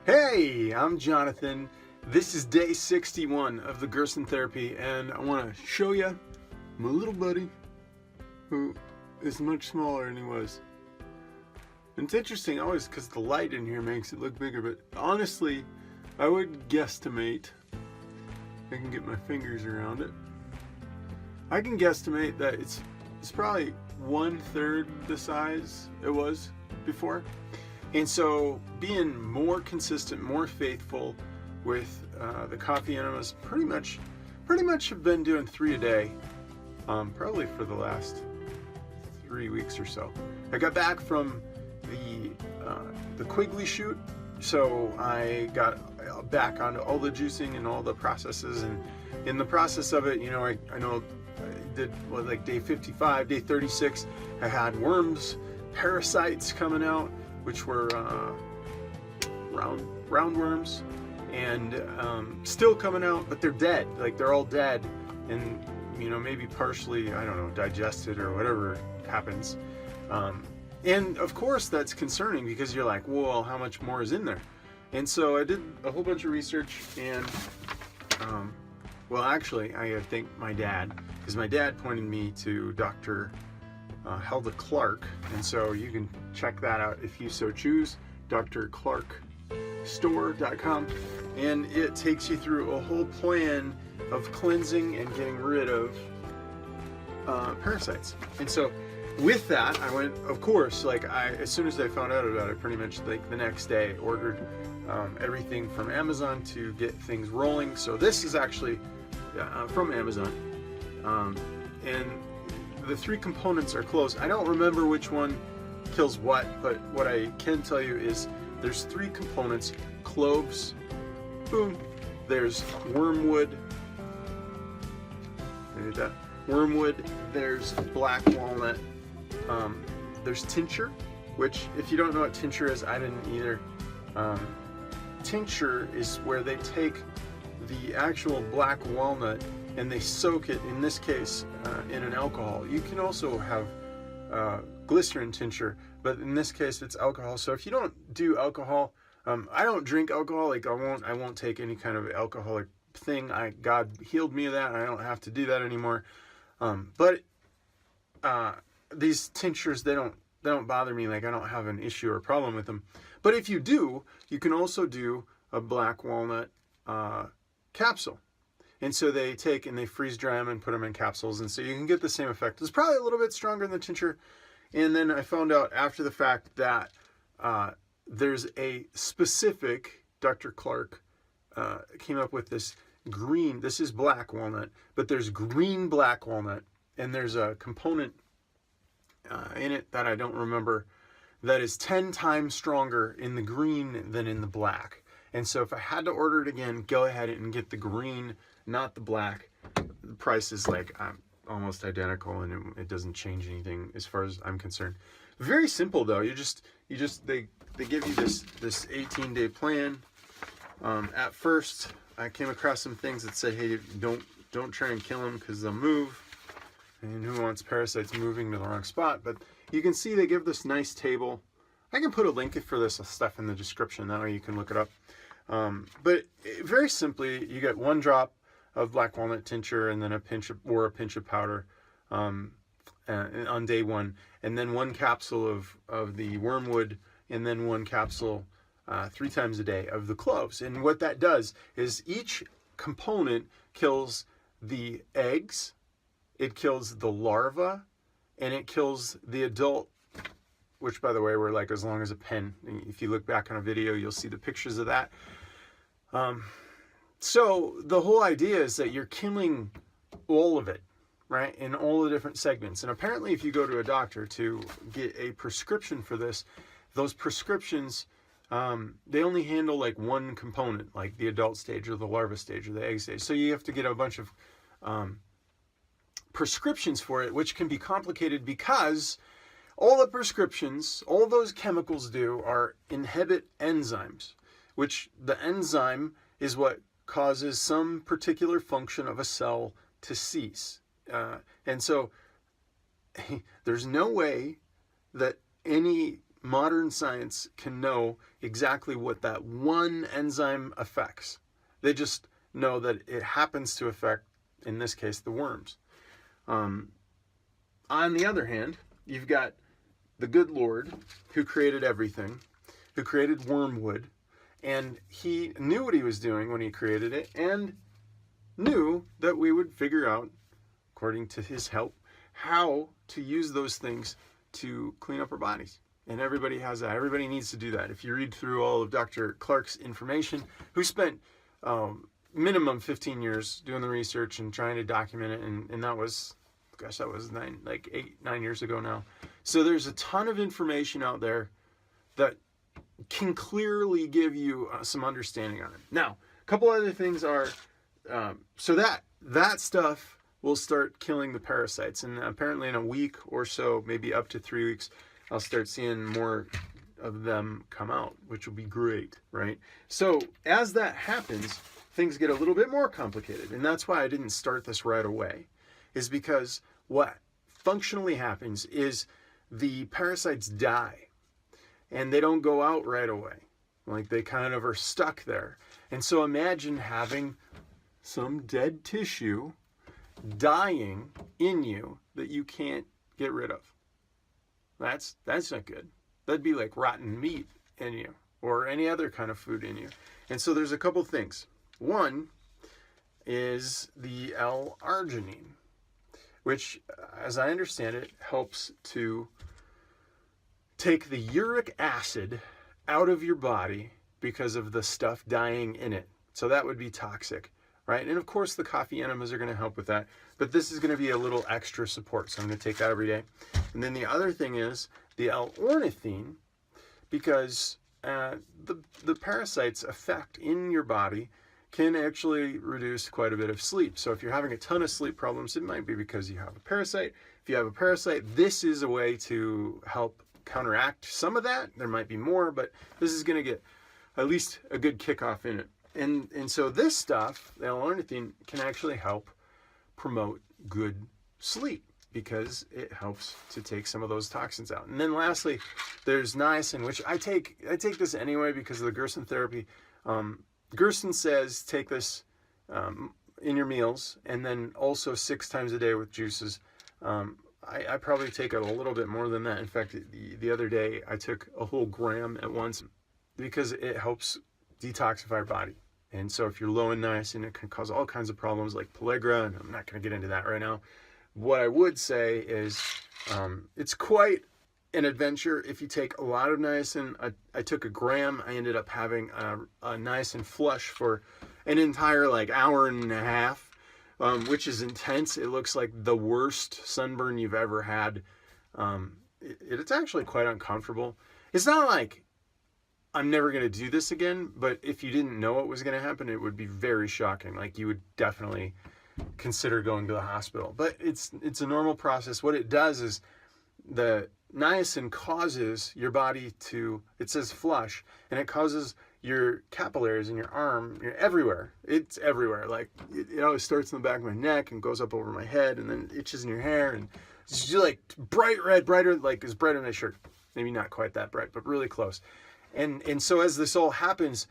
Hey, I'm Jonathan. This is day 61 of the Gerson therapy, and I want to show you my little buddy who is much smaller than he was. And it's interesting always because the light in here makes it look bigger, but honestly, I would guesstimate, I can get my fingers around it, I can guesstimate that it's probably 1/3 the size it was before. And so being more consistent, more faithful with the coffee enemas, pretty much have been doing 3 a day, probably for the last 3 weeks or so. I got back from the Quigley shoot, so I got back onto all the juicing and all the processes, and in the process of it, you know, I know I did like day 55, day 36, I had worms, parasites coming out, which were roundworms, and still coming out, but they're dead. Like, they're all dead, and you know, maybe partially, I don't know, digested or whatever happens. And of course that's concerning, because you're like, well, how much more is in there? And so I did a whole bunch of research, and well, actually I gotta thank my dad, because my dad pointed me to Dr. Helda Clark, and so you can check that out if you so choose, drclarkstore.com, and it takes you through a whole plan of cleansing and getting rid of parasites. And so with that, I went, of course, like, as soon as I found out about it, pretty much like the next day, ordered everything from Amazon to get things rolling. So this is actually from Amazon, and the 3 components are close. I don't remember which one kills what, but what I can tell you is there's 3 components: cloves, boom, there's wormwood, there's black walnut, there's tincture, which, if you don't know what tincture is, I didn't either. Tincture is where they take the actual black walnut and they soak it, in this case, in an alcohol. You can also have glycerin tincture, but in this case it's alcohol. So if you don't do alcohol, I don't drink alcohol, like I won't take any kind of alcoholic thing. God healed me of that, and I don't have to do that anymore. But these tinctures, they don't bother me. Like, I don't have an issue or problem with them. But if you do, you can also do a black walnut capsule. And so they take and they freeze dry them and put them in capsules, and so you can get the same effect. It's probably a little bit stronger than tincture. And then I found out after the fact that there's a specific, Dr. Clark came up with this green, this is black walnut, but there's green black walnut, and there's a component in it that I don't remember that is 10 times stronger in the green than in the black. And so if I had to order it again, go ahead and get the green, not the black. The price is like almost identical, and it doesn't change anything as far as I'm concerned. Very simple though. They give you this 18-day plan. At first, I came across some things that said, hey, don't try and kill them because they'll move. And who wants parasites moving to the wrong spot? But you can see they give this nice table. I can put a link for this stuff in the description. That way you can look it up. But very simply, you get 1 drop of black walnut tincture, and then a pinch of powder on day 1, and then 1 capsule of the wormwood, and then 1 capsule 3 times a day of the cloves. And what that does is each component kills the eggs, it kills the larva, and it kills the adult, which, by the way, were like as long as a pen. If you look back on a video, you'll see the pictures of that. So the whole idea is that you're killing all of it, right, in all the different segments. And apparently, if you go to a doctor to get a prescription for this, those prescriptions, they only handle like 1 component, like the adult stage or the larva stage or the egg stage. So you have to get a bunch of prescriptions for it, which can be complicated, because all the prescriptions, all those chemicals do are inhibit enzymes, which the enzyme is what causes some particular function of a cell to cease. And so there's no way that any modern science can know exactly what that one enzyme affects. They just know that it happens to affect, in this case, the worms. On the other hand, you've got the good Lord who created everything, who created Wormwood, and he knew what he was doing when he created it, and knew that we would figure out, according to his help, how to use those things to clean up our bodies. And everybody has that. Everybody needs to do that. If you read through all of Dr. Clark's information, who spent minimum 15 years doing the research and trying to document it, and that was, gosh, that was 9 years ago now. So there's a ton of information out there that can clearly give you some understanding on it. Now, a couple other things are, so that stuff will start killing the parasites, and apparently in a week or so, maybe up to 3 weeks, I'll start seeing more of them come out, which will be great, right? So as that happens, things get a little bit more complicated, and that's why I didn't start this right away, is because what functionally happens is the parasites die, and they don't go out right away. Like, they kind of are stuck there. And so imagine having some dead tissue dying in you that you can't get rid of. That's not good. That'd be like rotten meat in you, or any other kind of food in you. And so there's a couple things. One is the L-arginine, which, as I understand it, helps to take the uric acid out of your body because of the stuff dying in it. So that would be toxic, right? And of course the coffee enemas are going to help with that, but this is going to be a little extra support. So I'm going to take that every day. And then the other thing is the L-ornithine, because the parasites' effect in your body can actually reduce quite a bit of sleep. So if you're having a ton of sleep problems, it might be because you have a parasite. If you have a parasite, this is a way to help counteract some of that. There might be more, but this is going to get at least a good kickoff in it. And so this stuff, the L-ornithine, can actually help promote good sleep because it helps to take some of those toxins out. And then lastly, there's niacin, which I take this anyway because of the Gerson therapy. Gerson says take this in your meals, and then also 6 times a day with juices. I probably take a little bit more than that. In fact, the other day I took a whole gram at once because it helps detoxify our body. And so if you're low in niacin, it can cause all kinds of problems like pellagra, and I'm not going to get into that right now. What I would say is it's quite an adventure if you take a lot of niacin. I took a gram. I ended up having a niacin flush for an entire hour and a half. Which is intense. It looks like the worst sunburn you've ever had. It's actually quite uncomfortable. It's not like I'm never going to do this again, but if you didn't know what was going to happen, it would be very shocking. Like, you would definitely consider going to the hospital. But it's a normal process. What it does is the niacin causes your body to, it says flush, and it causes your capillaries in your arm, everywhere. It's everywhere. Like, it always starts in the back of my neck and goes up over my head, and then itches in your hair, and it's just like bright red, brighter, like as bright as my shirt. Maybe not quite that bright, but really close. And so as this all happens,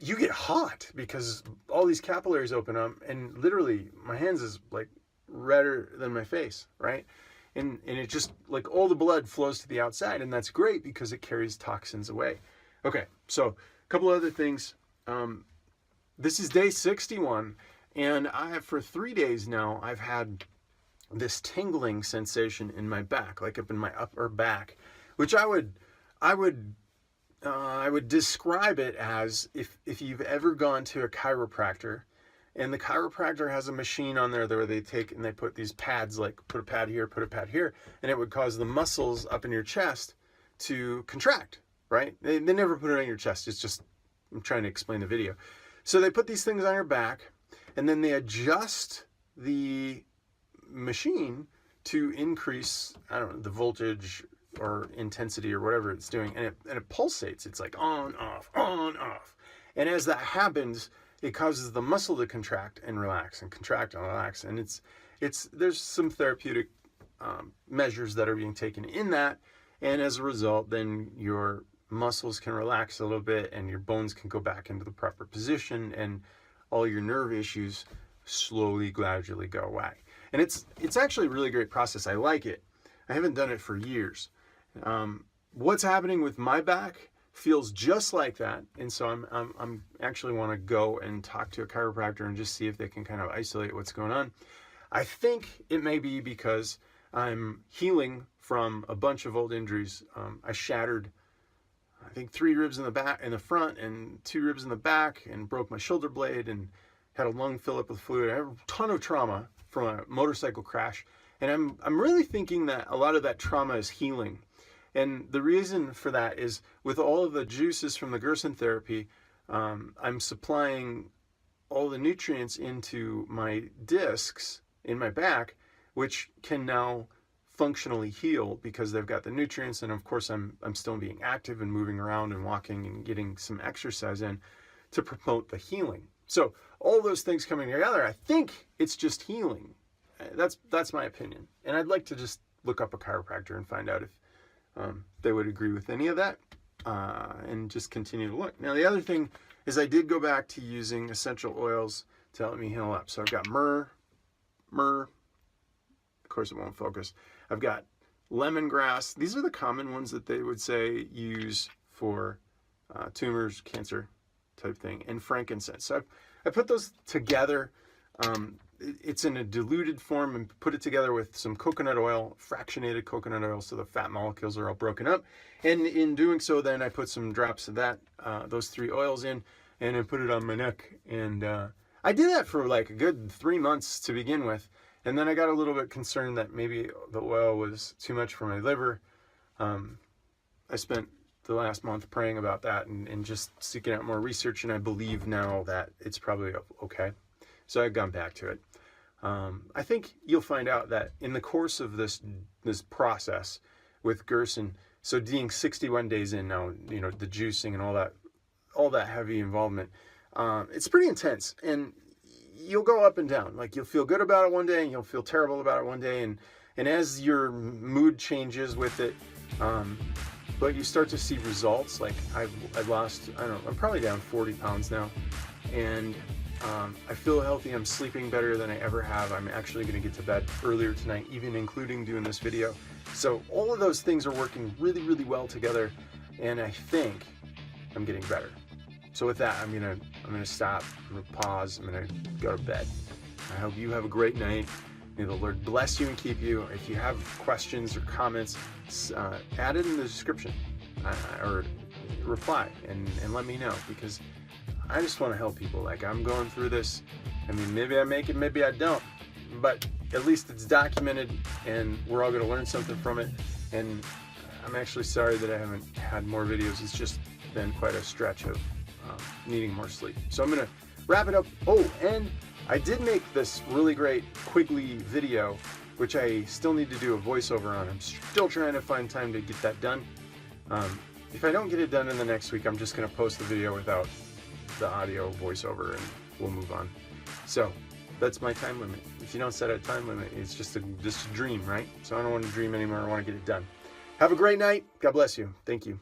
you get hot because all these capillaries open up, and literally my hands is like redder than my face, right? And it just, like, all the blood flows to the outside, and that's great because it carries toxins away. Okay, so a couple other things. This is day 61, and for 3 days now, I've had this tingling sensation in my back, like up in my upper back, which I would describe it as if you've ever gone to a chiropractor, and the chiropractor has a machine on there where they take and they put these pads, like put a pad here, and it would cause the muscles up in your chest to contract, right? They never put it on your chest. It's just, I'm trying to explain the video. So they put these things on your back, and then they adjust the machine to increase, I don't know, the voltage or intensity or whatever it's doing, and it pulsates. It's like on, off, on, off. And as that happens, it causes the muscle to contract and relax, and contract and relax. And there's some therapeutic measures that are being taken in that. And as a result, then your muscles can relax a little bit and your bones can go back into the proper position, and all your nerve issues slowly, gradually go away. And it's actually a really great process. I like it. I haven't done it for years. What's happening with my back feels just like that, and so I'm actually want to go and talk to a chiropractor and just see if they can kind of isolate what's going on. I think it may be because I'm healing from a bunch of old injuries. I shattered, I think, 3 ribs in the back, in the front, and 2 ribs in the back, and broke my shoulder blade, and had a lung fill up with fluid. I have a ton of trauma from a motorcycle crash, and I'm really thinking that a lot of that trauma is healing. And the reason for that is with all of the juices from the Gerson therapy, I'm supplying all the nutrients into my discs in my back, which can now functionally heal because they've got the nutrients. And of course, I'm still being active and moving around and walking and getting some exercise in to promote the healing. So all those things coming together, I think it's just healing. That's my opinion. And I'd like to just look up a chiropractor and find out if they would agree with any of that, and just continue to look. Now, the other thing is I did go back to using essential oils to help me heal up. So I've got myrrh, of course it won't focus. I've got lemongrass. These are the common ones that they would say use for tumors, cancer type thing, and frankincense. So I put those together. It's in a diluted form, and put it together with some coconut oil, fractionated coconut oil, so the fat molecules are all broken up. And in doing so, then I put some drops of that, those 3 oils in, and I put it on my neck. And I did that for like a good 3 months to begin with. And then I got a little bit concerned that maybe the oil was too much for my liver. I spent the last month praying about that and just seeking out more research, and I believe now that it's probably okay. So I've gone back to it. I think you'll find out that in the course of this process with Gerson, so being 61 days in now, you know, the juicing and all that heavy involvement, it's pretty intense, and you'll go up and down. Like, you'll feel good about it one day and you'll feel terrible about it one day, and as your mood changes with it, but you start to see results. Like I've lost, I don't know, I'm probably down 40 pounds now, and I feel healthy. I'm sleeping better than I ever have. I'm actually going to get to bed earlier tonight, even including doing this video. So all of those things are working really, really well together, and I think I'm getting better. So with that, I'm gonna stop. I'm gonna pause. I'm gonna go to bed. I hope you have a great night. May the Lord bless you and keep you. If you have questions or comments, add it in the description, or reply and let me know, because I just want to help people. Like, I'm going through this. I mean, maybe I make it, maybe I don't, but at least it's documented, and we're all going to learn something from it. And I'm actually sorry that I haven't had more videos. It's just been quite a stretch of needing more sleep. So I'm going to wrap it up. Oh, and I did make this really great Quigley video, which I still need to do a voiceover on. I'm still trying to find time to get that done. If I don't get it done in the next week, I'm just going to post the video without the audio voiceover, and we'll move on. So that's my time limit. If you don't set a time limit, it's just a dream, right? So I don't want to dream anymore. I want to get it done. Have a great night. God bless you. Thank you.